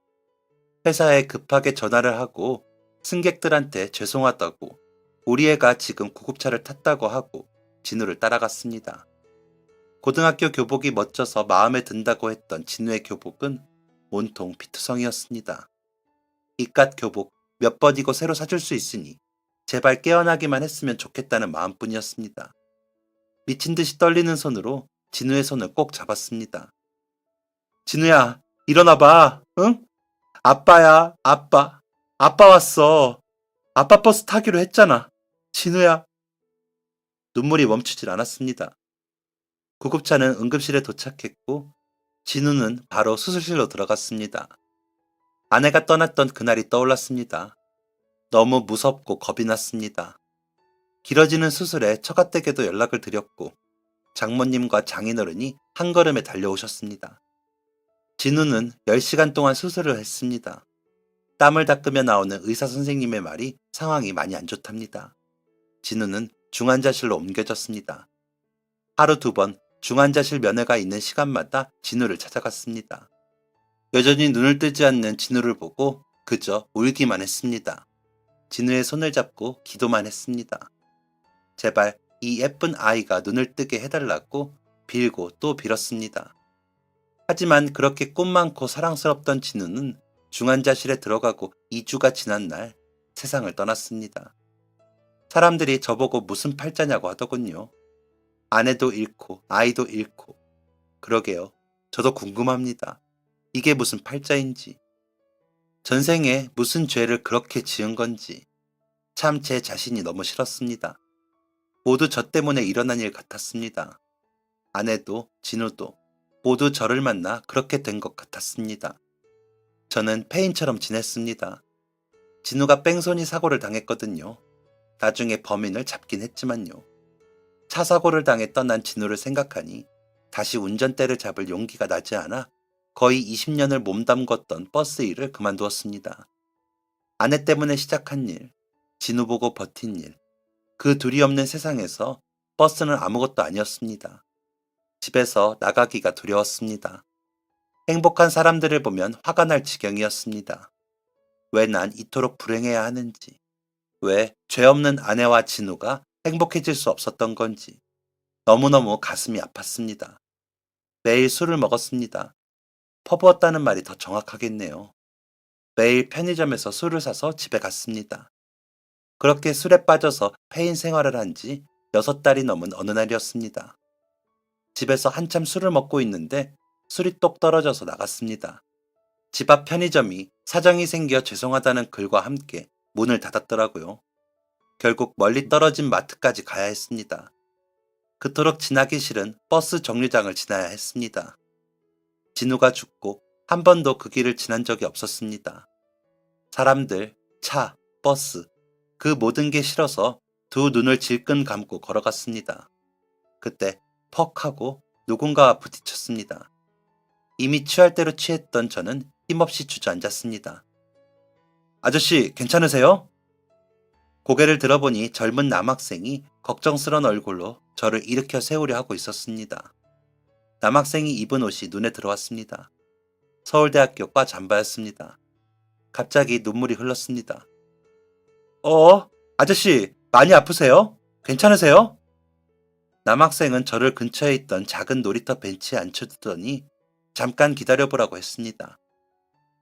회사에 급하게 전화를 하고 승객들한테 죄송하다고 우리 애가 지금 구급차를 탔다고 하고 진우를 따라갔습니다. 고등학교 교복이 멋져서 마음에 든다고 했던 진우의 교복은 온통 피투성이었습니다. 이깟 교복 몇 번이고 새로 사줄 수 있으니 제발 깨어나기만 했으면 좋겠다는 마음뿐이었습니다. 미친 듯이 떨리는 손으로 진우의 손을 꼭 잡았습니다. 진우야, 일어나봐. 응? 아빠야, 아빠. 아빠 왔어. 아빠 버스 타기로 했잖아. 진우야. 눈물이 멈추질 않았습니다. 구급차는 응급실에 도착했고, 진우는 바로 수술실로 들어갔습니다. 아내가 떠났던 그날이 떠올랐습니다. 너무 무섭고 겁이 났습니다. 길어지는 수술에 처가댁에도 연락을 드렸고, 장모님과 장인어른이 한 걸음에 달려오셨습니다. 진우는 10시간 동안 수술을 했습니다. 땀을 닦으며 나오는 의사 선생님의 말이 상황이 많이 안 좋답니다. 진우는 중환자실로 옮겨졌습니다. 하루 2번 중환자실 면회가 있는 시간마다 진우를 찾아갔습니다. 여전히 눈을 뜨지 않는 진우를 보고 그저 울기만 했습니다. 진우의 손을 잡고 기도만 했습니다. 제발 이 예쁜 아이가 눈을 뜨게 해달라고 빌고 또 빌었습니다. 하지만 그렇게 꿈 많고 사랑스럽던 진우는 중환자실에 들어가고 2주가 지난 날 세상을 떠났습니다. 사람들이 저보고 무슨 팔자냐고 하더군요. 아내도 잃고 아이도 잃고. 그러게요. 저도 궁금합니다. 이게 무슨 팔자인지. 전생에 무슨 죄를 그렇게 지은 건지. 참 제 자신이 너무 싫었습니다. 모두 저 때문에 일어난 일 같았습니다. 아내도 진우도 모두 저를 만나 그렇게 된 것 같았습니다. 저는 폐인처럼 지냈습니다. 진우가 뺑소니 사고를 당했거든요. 나중에 범인을 잡긴 했지만요. 차 사고를 당해 떠난 진우를 생각하니 다시 운전대를 잡을 용기가 나지 않아 거의 20년을 몸담궜던 버스 일을 그만두었습니다. 아내 때문에 시작한 일, 진우 보고 버틴 일, 그 둘이 없는 세상에서 버스는 아무것도 아니었습니다. 집에서 나가기가 두려웠습니다. 행복한 사람들을 보면 화가 날 지경이었습니다. 왜 난 이토록 불행해야 하는지, 왜 죄 없는 아내와 진우가 행복해질 수 없었던 건지 너무너무 가슴이 아팠습니다. 매일 술을 먹었습니다. 퍼부었다는 말이 더 정확하겠네요. 매일 편의점에서 술을 사서 집에 갔습니다. 그렇게 술에 빠져서 폐인 생활을 한 지 6달이 넘은 어느 날이었습니다. 집에서 한참 술을 먹고 있는데 술이 똑 떨어져서 나갔습니다. 집 앞 편의점이 사정이 생겨 죄송하다는 글과 함께 문을 닫았더라고요. 결국 멀리 떨어진 마트까지 가야 했습니다. 그토록 지나기 싫은 버스 정류장을 지나야 했습니다. 진우가 죽고 한 번도 그 길을 지난 적이 없었습니다. 사람들, 차, 버스, 그 모든 게 싫어서 두 눈을 질끈 감고 걸어갔습니다. 그때 퍽 하고 누군가와 부딪혔습니다. 이미 취할 대로 취했던 저는 힘없이 주저앉았습니다. 아저씨, 괜찮으세요? 고개를 들어보니 젊은 남학생이 걱정스런 얼굴로 저를 일으켜 세우려 하고 있었습니다. 남학생이 입은 옷이 눈에 들어왔습니다. 서울대학교과 잠바였습니다. 갑자기 눈물이 흘렀습니다. 아저씨, 많이 아프세요? 괜찮으세요? 남학생은 저를 근처에 있던 작은 놀이터 벤치에 앉혀두더니 잠깐 기다려보라고 했습니다.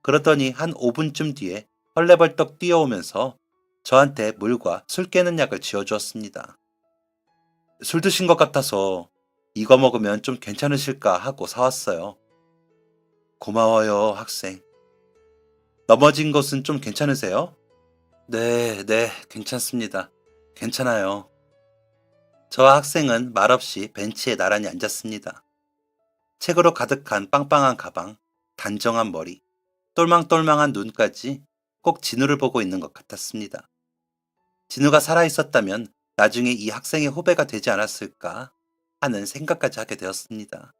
그러더니 한 5분쯤 뒤에 헐레벌떡 뛰어오면서 저한테 물과 술 깨는 약을 쥐어주었습니다. 술 드신 것 같아서 이거 먹으면 좀 괜찮으실까 하고 사왔어요. 고마워요, 학생. 넘어진 것은 좀 괜찮으세요? 네, 괜찮습니다. 괜찮아요. 저와 학생은 말없이 벤치에 나란히 앉았습니다. 책으로 가득한 빵빵한 가방, 단정한 머리, 똘망똘망한 눈까지 꼭 진우를 보고 있는 것 같았습니다. 진우가 살아있었다면 나중에 이 학생의 후배가 되지 않았을까 하는 생각까지 하게 되었습니다.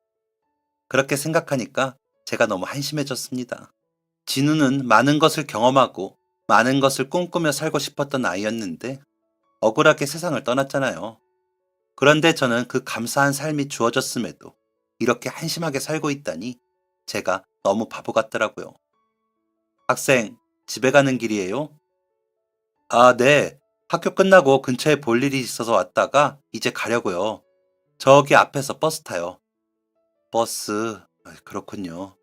그렇게 생각하니까 제가 너무 한심해졌습니다. 진우는 많은 것을 경험하고 많은 것을 꿈꾸며 살고 싶었던 아이였는데 억울하게 세상을 떠났잖아요. 그런데 저는 그 감사한 삶이 주어졌음에도 이렇게 한심하게 살고 있다니 제가 너무 바보 같더라고요. 학생, 집에 가는 길이에요? 아, 네. 학교 끝나고 근처에 볼 일이 있어서 왔다가 이제 가려고요. 저기 앞에서 버스 타요. 버스, 그렇군요.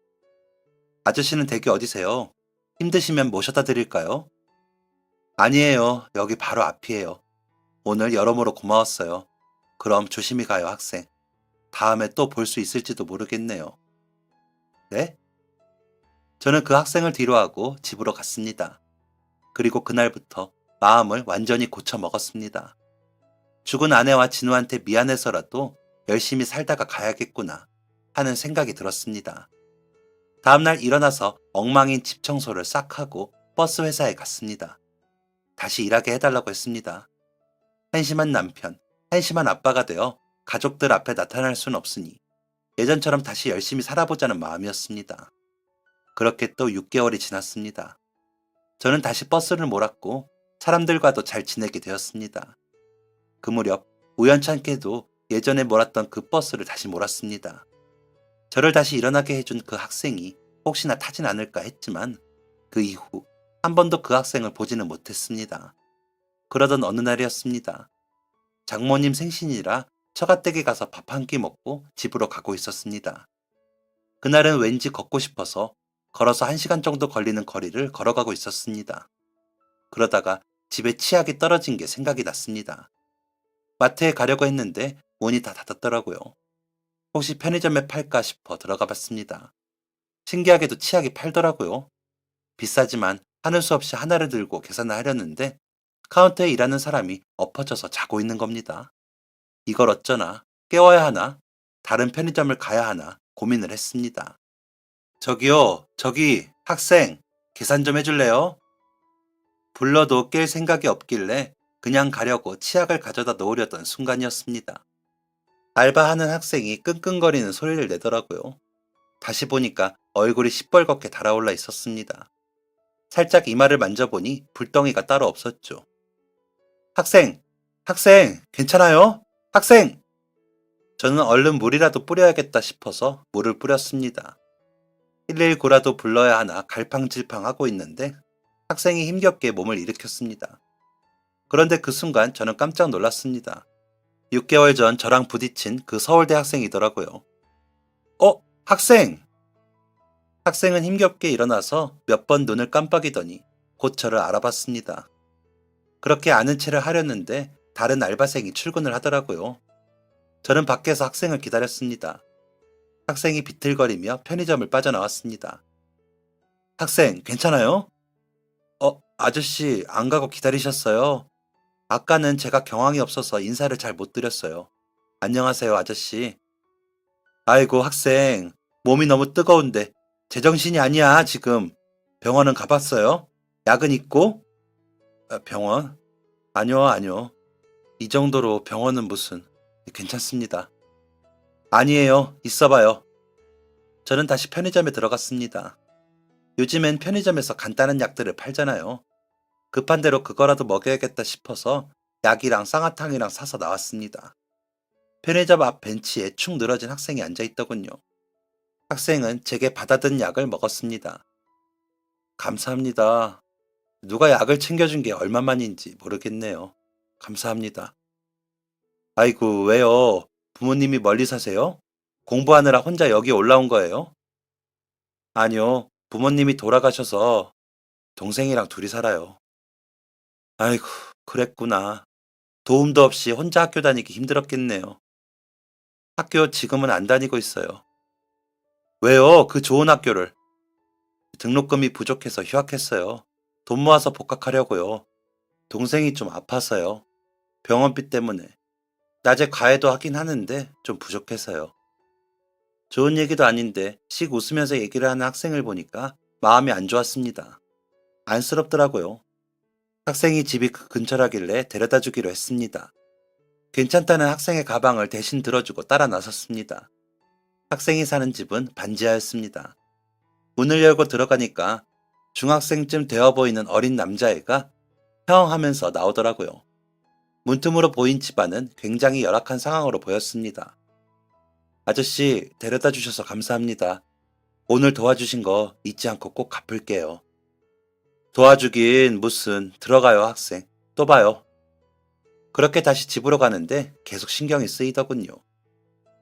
아저씨는 댁이 어디세요? 힘드시면 모셔다 드릴까요? 아니에요. 여기 바로 앞이에요. 오늘 여러모로 고마웠어요. 그럼 조심히 가요, 학생. 다음에 또 볼 수 있을지도 모르겠네요. 네? 저는 그 학생을 뒤로하고 집으로 갔습니다. 그리고 그날부터 마음을 완전히 고쳐 먹었습니다. 죽은 아내와 진우한테 미안해서라도 열심히 살다가 가야겠구나 하는 생각이 들었습니다. 다음날 일어나서 엉망인 집 청소를 싹 하고 버스 회사에 갔습니다. 다시 일하게 해달라고 했습니다. 한심한 남편, 한심한 아빠가 되어 가족들 앞에 나타날 순 없으니 예전처럼 다시 열심히 살아보자는 마음이었습니다. 그렇게 또 6개월이 지났습니다. 저는 다시 버스를 몰았고 사람들과도 잘 지내게 되었습니다. 그 무렵 우연찮게도 예전에 몰았던 그 버스를 다시 몰았습니다. 저를 다시 일어나게 해준 그 학생이 혹시나 타진 않을까 했지만 그 이후 한 번도 그 학생을 보지는 못했습니다. 그러던 어느 날이었습니다. 장모님 생신이라 처가댁에 가서 밥 한 끼 먹고 집으로 가고 있었습니다. 그날은 왠지 걷고 싶어서 걸어서 1시간 정도 걸리는 거리를 걸어가고 있었습니다. 그러다가 집에 치약이 떨어진 게 생각이 났습니다. 마트에 가려고 했는데 문이 다 닫았더라고요. 혹시 편의점에 팔까 싶어 들어가 봤습니다. 신기하게도 치약이 팔더라고요. 비싸지만 하는 수 없이 하나를 들고 계산을 하려는데 카운터에 일하는 사람이 엎어져서 자고 있는 겁니다. 이걸 어쩌나, 깨워야 하나, 다른 편의점을 가야 하나 고민을 했습니다. 저기요, 저기 학생, 계산 좀 해줄래요? 불러도 깰 생각이 없길래 그냥 가려고 치약을 가져다 놓으려던 순간이었습니다. 알바하는 학생이 끙끙거리는 소리를 내더라고요. 다시 보니까 얼굴이 시뻘겋게 달아올라 있었습니다. 살짝 이마를 만져보니 불덩이가 따로 없었죠. 학생! 학생! 괜찮아요? 학생! 저는 얼른 물이라도 뿌려야겠다 싶어서 물을 뿌렸습니다. 119라도 불러야 하나 갈팡질팡하고 있는데 학생이 힘겹게 몸을 일으켰습니다. 그런데 그 순간 저는 깜짝 놀랐습니다. 6개월 전 저랑 부딪힌 그 서울대 학생이더라고요. 학생! 학생은 힘겹게 일어나서 몇 번 눈을 깜빡이더니 곧 저를 알아봤습니다. 그렇게 아는 체를 하려는데 다른 알바생이 출근을 하더라고요. 저는 밖에서 학생을 기다렸습니다. 학생이 비틀거리며 편의점을 빠져나왔습니다. 학생, 괜찮아요? 아저씨, 안 가고 기다리셨어요? 아까는 제가 경황이 없어서 인사를 잘 못 드렸어요. 안녕하세요, 아저씨. 아이고, 학생. 몸이 너무 뜨거운데 제정신이 아니야, 지금. 병원은 가봤어요? 약은 있고? 병원? 아니요, 아니요. 이 정도로 병원은 무슨. 괜찮습니다. 아니에요. 있어봐요. 저는 다시 편의점에 들어갔습니다. 요즘엔 편의점에서 간단한 약들을 팔잖아요. 급한 대로 그거라도 먹여야겠다 싶어서 약이랑 쌍화탕이랑 사서 나왔습니다. 편의점 앞 벤치에 축 늘어진 학생이 앉아 있더군요. 학생은 제게 받아든 약을 먹었습니다. 감사합니다. 누가 약을 챙겨준 게 얼마만인지 모르겠네요. 감사합니다. 아이고, 왜요? 부모님이 멀리 사세요? 공부하느라 혼자 여기 올라온 거예요? 아니요, 부모님이 돌아가셔서 동생이랑 둘이 살아요. 아이고, 그랬구나. 도움도 없이 혼자 학교 다니기 힘들었겠네요. 학교 지금은 안 다니고 있어요. 왜요? 그 좋은 학교를. 등록금이 부족해서 휴학했어요. 돈 모아서 복학하려고요. 동생이 좀 아파서요. 병원비 때문에. 낮에 과외도 하긴 하는데 좀 부족해서요. 좋은 얘기도 아닌데 씩 웃으면서 얘기를 하는 학생을 보니까 마음이 안 좋았습니다. 안쓰럽더라고요. 학생이 집이 그 근처라길래 데려다 주기로 했습니다. 괜찮다는 학생의 가방을 대신 들어주고 따라 나섰습니다. 학생이 사는 집은 반지하였습니다. 문을 열고 들어가니까 중학생쯤 되어 보이는 어린 남자애가 형 하면서 나오더라고요. 문틈으로 보인 집안은 굉장히 열악한 상황으로 보였습니다. 아저씨, 데려다 주셔서 감사합니다. 오늘 도와주신 거 잊지 않고 꼭 갚을게요. 도와주긴 무슨, 들어가요, 학생. 또 봐요. 그렇게 다시 집으로 가는데 계속 신경이 쓰이더군요.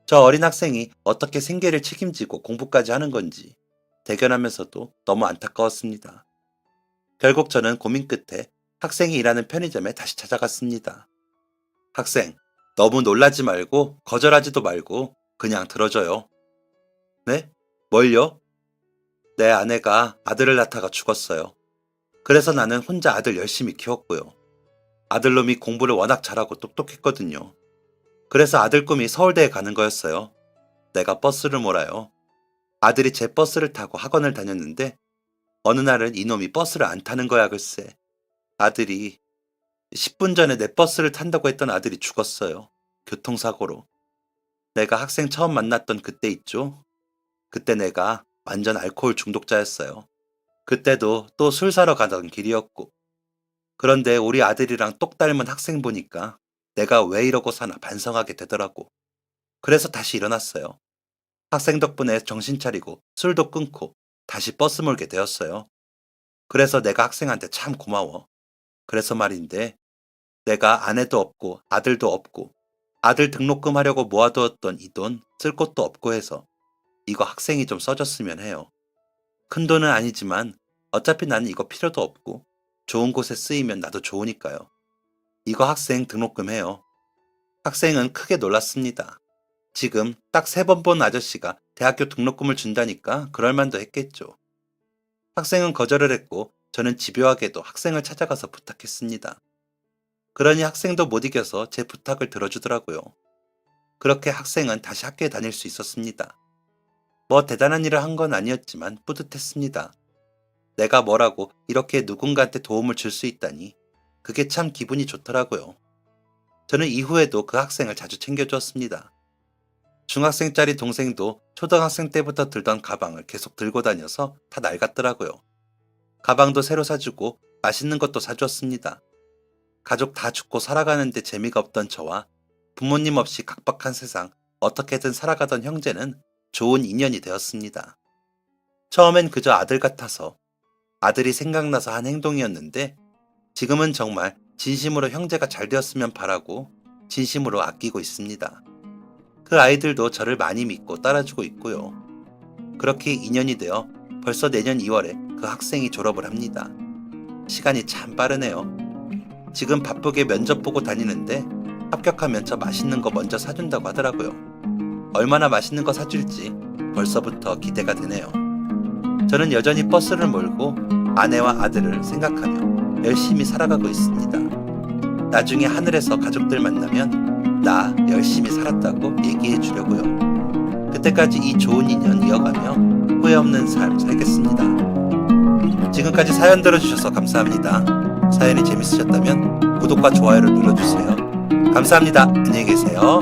저 어린 학생이 어떻게 생계를 책임지고 공부까지 하는 건지 대견하면서도 너무 안타까웠습니다. 결국 저는 고민 끝에 학생이 일하는 편의점에 다시 찾아갔습니다. 학생, 너무 놀라지 말고 거절하지도 말고 그냥 들어줘요. 네? 뭘요? 내 아내가 아들을 낳다가 죽었어요. 그래서 나는 혼자 아들 열심히 키웠고요. 아들놈이 공부를 워낙 잘하고 똑똑했거든요. 그래서 아들 꿈이 서울대에 가는 거였어요. 내가 버스를 몰아요. 아들이 제 버스를 타고 학원을 다녔는데 어느 날은 이놈이 버스를 안 타는 거야 글쎄. 아들이 10분 전에 내 버스를 탄다고 했던 아들이 죽었어요. 교통사고로. 내가 학생 처음 만났던 그때 있죠? 그때 내가 완전 알코올 중독자였어요. 그때도 또 술 사러 가던 길이었고. 그런데 우리 아들이랑 똑 닮은 학생 보니까 내가 왜 이러고 사나 반성하게 되더라고. 그래서 다시 일어났어요. 학생 덕분에 정신 차리고 술도 끊고 다시 버스 몰게 되었어요. 그래서 내가 학생한테 참 고마워. 그래서 말인데 내가 아내도 없고 아들도 없고 아들 등록금 하려고 모아두었던 이 돈 쓸 곳도 없고 해서 이거 학생이 좀 써줬으면 해요. 큰 돈은 아니지만 어차피 나는 이거 필요도 없고 좋은 곳에 쓰이면 나도 좋으니까요. 이거 학생 등록금 해요. 학생은 크게 놀랐습니다. 지금 딱 3번 본 아저씨가 대학교 등록금을 준다니까 그럴만도 했겠죠. 학생은 거절을 했고 저는 집요하게도 학생을 찾아가서 부탁했습니다. 그러니 학생도 못 이겨서 제 부탁을 들어주더라고요. 그렇게 학생은 다시 학교에 다닐 수 있었습니다. 뭐 대단한 일을 한 건 아니었지만 뿌듯했습니다. 내가 뭐라고 이렇게 누군가한테 도움을 줄 수 있다니 그게 참 기분이 좋더라고요. 저는 이후에도 그 학생을 자주 챙겨주었습니다. 중학생짜리 동생도 초등학생 때부터 들던 가방을 계속 들고 다녀서 다 낡았더라고요. 가방도 새로 사주고 맛있는 것도 사주었습니다. 가족 다 죽고 살아가는데 재미가 없던 저와 부모님 없이 각박한 세상 어떻게든 살아가던 형제는 좋은 인연이 되었습니다. 처음엔 그저 아들 같아서 아들이 생각나서 한 행동이었는데 지금은 정말 진심으로 형제가 잘 되었으면 바라고 진심으로 아끼고 있습니다. 그 아이들도 저를 많이 믿고 따라주고 있고요. 그렇게 인연이 되어 벌써 내년 2월에 그 학생이 졸업을 합니다. 시간이 참 빠르네요. 지금 바쁘게 면접 보고 다니는데 합격하면 저 맛있는 거 먼저 사준다고 하더라고요. 얼마나 맛있는 거 사줄지 벌써부터 기대가 되네요. 저는 여전히 버스를 몰고 아내와 아들을 생각하며 열심히 살아가고 있습니다. 나중에 하늘에서 가족들 만나면 나 열심히 살았다고 얘기해 주려고요. 그때까지 이 좋은 인연 이어가며 후회 없는 삶 살겠습니다. 지금까지 사연 들어주셔서 감사합니다. 사연이 재밌으셨다면 구독과 좋아요를 눌러주세요. 감사합니다. 안녕히 계세요.